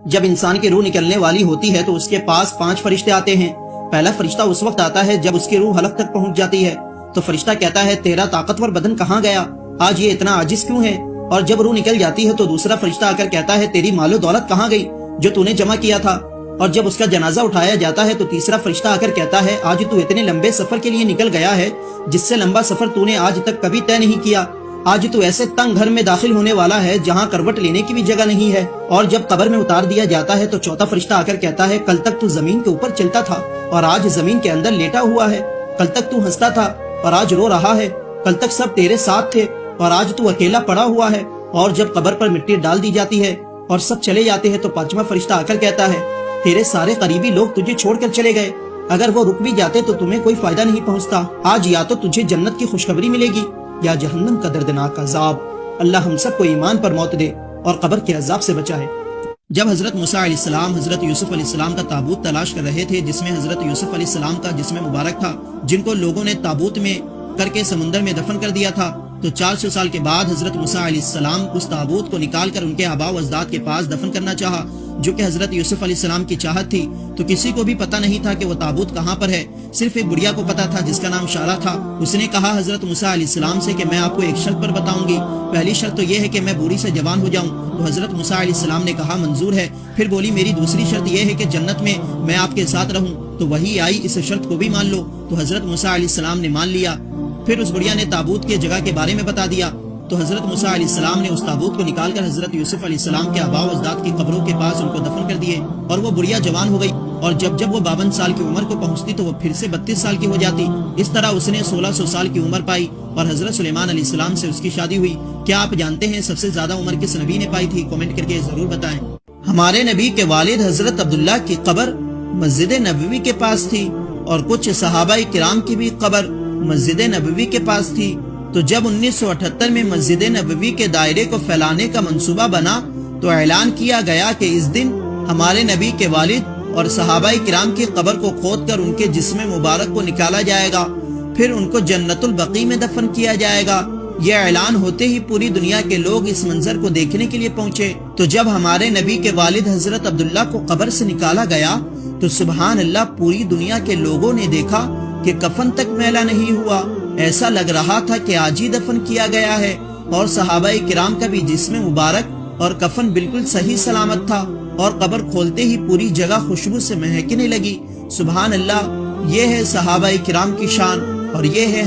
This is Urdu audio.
جب انسان کی روح نکلنے والی ہوتی ہے تو اس کے پاس 5 فرشتے آتے ہیں۔ پہلا فرشتہ اس وقت آتا ہے جب اس کی روح حلق تک پہنچ جاتی ہے تو فرشتہ کہتا ہے تیرا طاقتور بدن کہاں گیا، آج یہ اتنا عاجز کیوں ہے؟ اور جب روح نکل جاتی ہے تو دوسرا فرشتہ آ کر کہتا ہے تیری مال و دولت کہاں گئی جو تو نے جمع کیا تھا؟ اور جب اس کا جنازہ اٹھایا جاتا ہے تو تیسرا فرشتہ آ کر کہتا ہے آج تو اتنے لمبے سفر کے لیے نکل گیا ہے جس سے لمبا سفر تو نے آج تک کبھی طے نہیں کیا، آج تو ایسے تنگ گھر میں داخل ہونے والا ہے جہاں کروٹ لینے کی بھی جگہ نہیں ہے۔ اور جب قبر میں اتار دیا جاتا ہے تو چوتھا فرشتہ آ کر کہتا ہے کل تک تو زمین کے اوپر چلتا تھا اور آج زمین کے اندر لیٹا ہوا ہے، کل تک تو ہنستا تھا اور آج رو رہا ہے، کل تک سب تیرے ساتھ تھے اور آج تو اکیلا پڑا ہوا ہے۔ اور جب قبر پر مٹی ڈال دی جاتی ہے اور سب چلے جاتے ہیں تو پانچواں فرشتہ آ کر کہتا ہے تیرے سارے قریبی لوگ تجھے چھوڑ کر چلے گئے، اگر وہ رک بھی جاتے تو تمہیں کوئی فائدہ نہیں پہنچتا، آج یا تو تجھے جنت کی خوشخبری ملے گی یا جہنم کا دردناک عذاب۔ اللہ ہم سب کو ایمان پر موت دے اور قبر کے عذاب سے بچائے۔ جب حضرت موسیٰ علیہ السلام حضرت یوسف علیہ السلام کا تابوت تلاش کر رہے تھے جس میں حضرت یوسف علیہ السلام کا جسم مبارک تھا جن کو لوگوں نے تابوت میں کر کے سمندر میں دفن کر دیا تھا، تو 400 سال کے بعد حضرت موسیٰ علیہ السلام اس تابوت کو نکال کر ان کے آباء و اجداد کے پاس دفن کرنا چاہا جو کہ حضرت یوسف علیہ السلام کی چاہت تھی، تو کسی کو بھی پتہ نہیں تھا کہ وہ تابوت کہاں پر ہے، صرف ایک بڑھیا کو پتہ تھا جس کا نام شارہ تھا۔ اس نے کہا حضرت موسیٰ علیہ السلام سے کہ میں آپ کو ایک شرط پر بتاؤں گی، پہلی شرط تو یہ ہے کہ میں بوڑھی سے جوان ہو جاؤں، تو حضرت موسیٰ علیہ السلام نے کہا منظور ہے۔ پھر بولی میری دوسری شرط یہ ہے کہ جنت میں آپ کے ساتھ رہوں، تو وہی آئی اس شرط کو بھی مان لو، تو حضرت موسیٰ علیہ السلام نے مان لیا۔ پھر اس بڑھیا نے تابوت کی جگہ کے بارے میں بتا دیا، تو حضرت موسیٰ علیہ السلام نے اس تابوت کو نکال کر حضرت یوسف علیہ السلام کے آباء و اجداد کی قبروں کے پاس ان کو دفن کر دیے، اور وہ بڑھیا جوان ہو گئی، اور جب وہ 52 سال کی عمر کو پہنچتی تو وہ پھر سے 32 سال کی ہو جاتی۔ اس طرح اس نے 1600 سال کی عمر پائی اور حضرت سلیمان علیہ السلام سے اس کی شادی ہوئی۔ کیا آپ جانتے ہیں سب سے زیادہ عمر کس نبی نے پائی تھی؟ کمنٹ کر کے ضرور بتائیں۔ ہمارے نبی کے والد حضرت عبداللہ کی قبر مسجد نبوی کے پاس تھی اور کچھ صحابہ کرام کی بھی قبر مسجد نبوی کے پاس تھی، تو جب 1978 میں مسجد نبوی کے دائرے کو پھیلانے کا منصوبہ بنا تو اعلان کیا گیا کہ اس دن ہمارے نبی کے والد اور صحابہ کرام کی قبر کو کھود کر ان کے جسم مبارک کو نکالا جائے گا، پھر ان کو جنت البقیع میں دفن کیا جائے گا۔ یہ اعلان ہوتے ہی پوری دنیا کے لوگ اس منظر کو دیکھنے کے لیے پہنچے، تو جب ہمارے نبی کے والد حضرت عبداللہ کو قبر سے نکالا گیا تو سبحان اللہ پوری دنیا کے لوگوں نے دیکھا کہ کفن تک میلا نہیں ہوا، ایسا لگ رہا تھا کہ آج ہی دفن کیا گیا ہے، اور صحابہ کرام کا بھی جسم مبارک اور کفن بالکل صحیح سلامت تھا، اور قبر کھولتے ہی پوری جگہ خوشبو سے مہکنے لگی۔ سبحان اللہ، یہ ہے صحابہ کرام کی شان اور یہ ہے